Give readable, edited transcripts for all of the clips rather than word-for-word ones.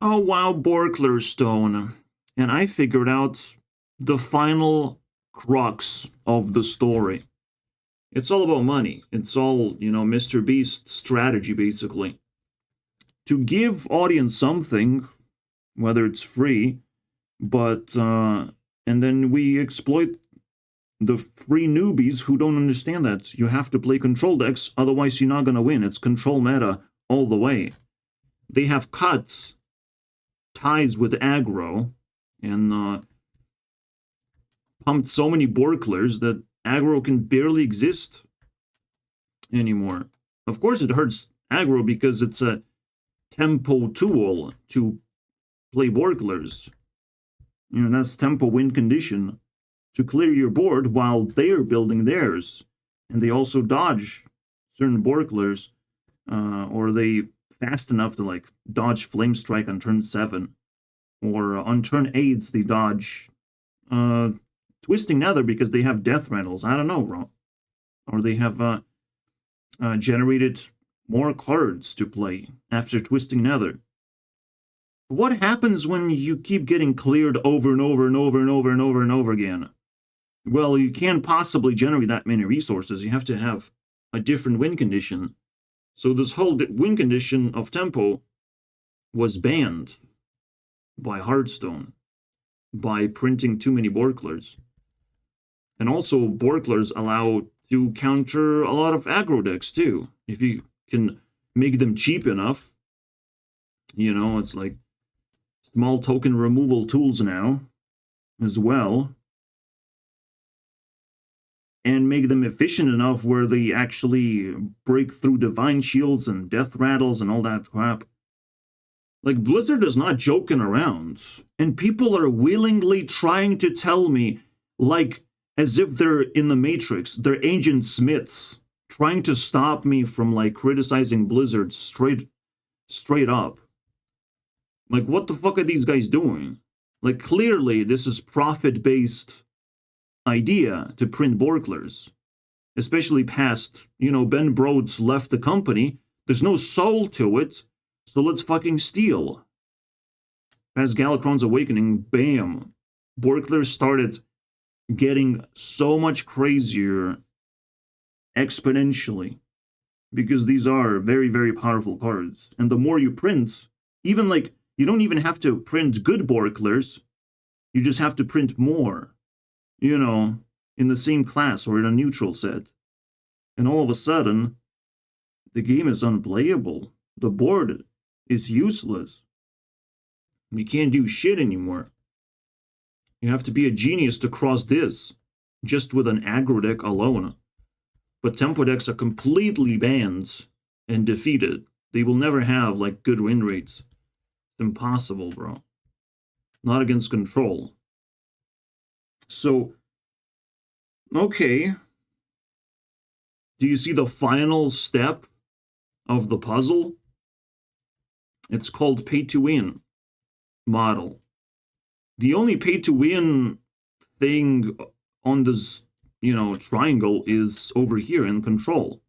Oh wow, Borkler Stone. And I figured out the final crux of the story. It's all about money. It's all, Mr. Beast strategy, basically. To give audience something, whether it's free, and then we exploit the free newbies who don't understand that. You have to play control decks, otherwise you're not going to win. It's control meta all the way. They have cut ties with aggro and pumped so many Borklers that aggro can barely exist anymore. Of course it hurts aggro because it's a tempo tool to play Borklers. That's tempo win condition to clear your board while they're building theirs. And they also dodge certain Borklers, or they fast enough to dodge Flame Strike on turn 7. Or on turn 8, they dodge Twisting Nether because they have Death Rattles. I don't know, bro. Or they have generated more cards to play after Twisting Nether. What happens when you keep getting cleared over and over and over and over and over and over again? Well, you can't possibly generate that many resources. You have to have a different win condition. So this whole win condition of tempo was banned by Hearthstone by printing too many Borklers. And also, Borklers allow to counter a lot of aggro decks too. If you can make them cheap enough, it's like small token removal tools now as well. And make them efficient enough where they actually break through Divine Shields and Death Rattles and all that crap. Blizzard is not joking around. And people are willingly trying to tell me, as if they're in the Matrix, they're Agent Smiths, trying to stop me from, criticizing Blizzard straight up. What the fuck are these guys doing? Clearly, this is profit-based idea to print Borklers. Especially past, Ben Broads left the company. There's no soul to it. So let's fucking steal. Past Galakrond's Awakening, bam. Borklers started getting so much crazier exponentially. Because these are very, very powerful cards. And the more you print, even you don't even have to print good Borklers. You just have to print more. In the same class or in a neutral set. And all of a sudden, the game is unplayable. The board is useless. You can't do shit anymore. You have to be a genius to cross this, just with an aggro deck alone. But tempo decks are completely banned and defeated. They will never have, good win rates. It's impossible, bro. Not against control. So, okay. Do you see the final step of the puzzle? It's called pay-to-win model. The only pay-to-win thing on this, triangle is over here in control.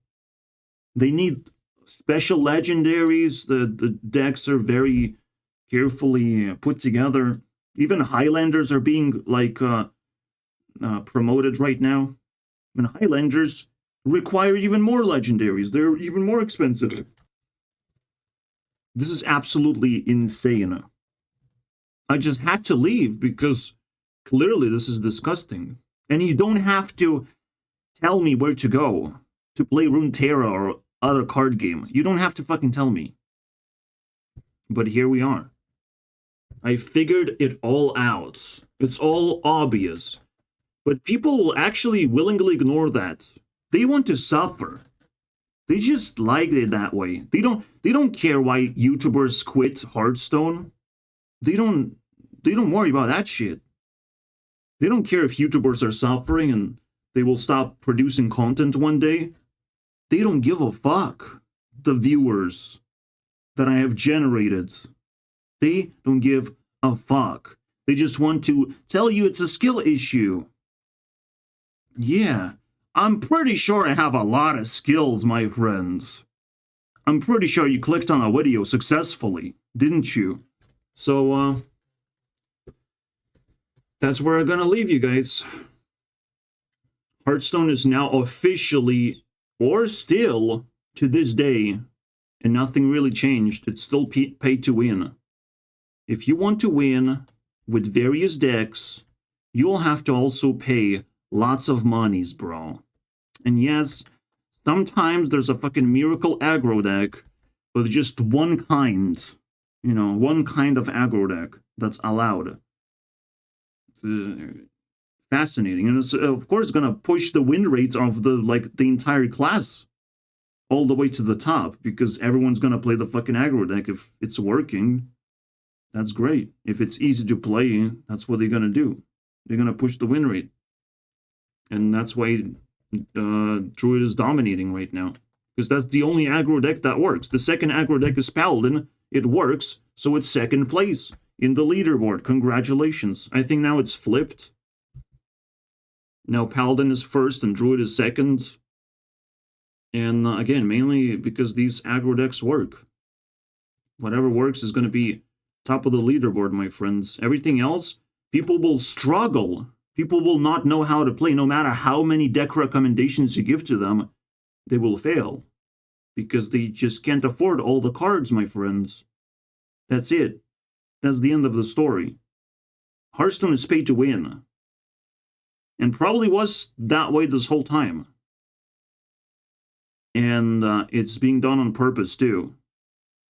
They need special legendaries. The decks are very carefully put together. Even Highlanders are being, promoted right now. And Highlanders require even more legendaries. They're even more expensive. This is absolutely insane. I just had to leave because clearly this is disgusting. And you don't have to tell me where to go to play Runeterra or other card game. You don't have to fucking tell me. But here we are. I figured it all out. It's all obvious. But people will actually willingly ignore that. They want to suffer. They just like it that way. They don't care why YouTubers quit Hearthstone. They don't worry about that shit. They don't care if YouTubers are suffering and they will stop producing content one day. They don't give a fuck. The viewers that I have generated. They don't give a fuck. They just want to tell you it's a skill issue. Yeah, I'm pretty sure I have a lot of skills, my friends. I'm pretty sure you clicked on a video successfully, didn't you? So, that's where I'm gonna leave you guys. Hearthstone is now officially, or still, to this day, and nothing really changed, it's still pay to win. If you want to win with various decks, you'll have to also pay lots of monies, bro. And yes, sometimes there's a fucking miracle aggro deck with just one kind, one kind of aggro deck that's allowed. It's fascinating, and it's of course gonna push the win rate of the entire class all the way to the top, because everyone's gonna play the fucking aggro deck. If it's working, that's great. If it's easy to play, that's what they're gonna do. They're gonna push the win rate, and that's why Druid is dominating right now, because that's the only aggro deck that works. The second aggro deck is Paladin. It works, so it's second place in the leaderboard. Congratulations. I think now it's flipped. Now Paladin is first and Druid is second. And again, mainly because these aggro decks work. Whatever works is going to be top of the leaderboard, my friends. Everything else, people will struggle. People will not know how to play. No matter how many deck recommendations you give to them, they will fail. Because they just can't afford all the cards, my friends. That's it. That's the end of the story. Hearthstone is paid to win. And probably was that way this whole time. And it's being done on purpose, too.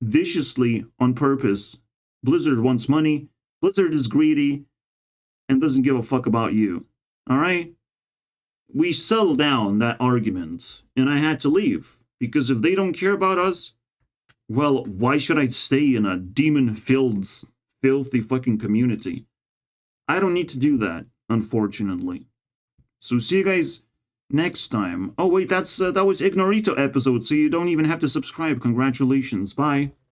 Viciously on purpose. Blizzard wants money. Blizzard is greedy and doesn't give a fuck about you. Alright? We settled down that argument, and I had to leave. Because if they don't care about us, well, why should I stay in a demon-filled, filthy fucking community? I don't need to do that, unfortunately. So see you guys next time. Oh wait, that was Ignorito episode, so you don't even have to subscribe. Congratulations. Bye.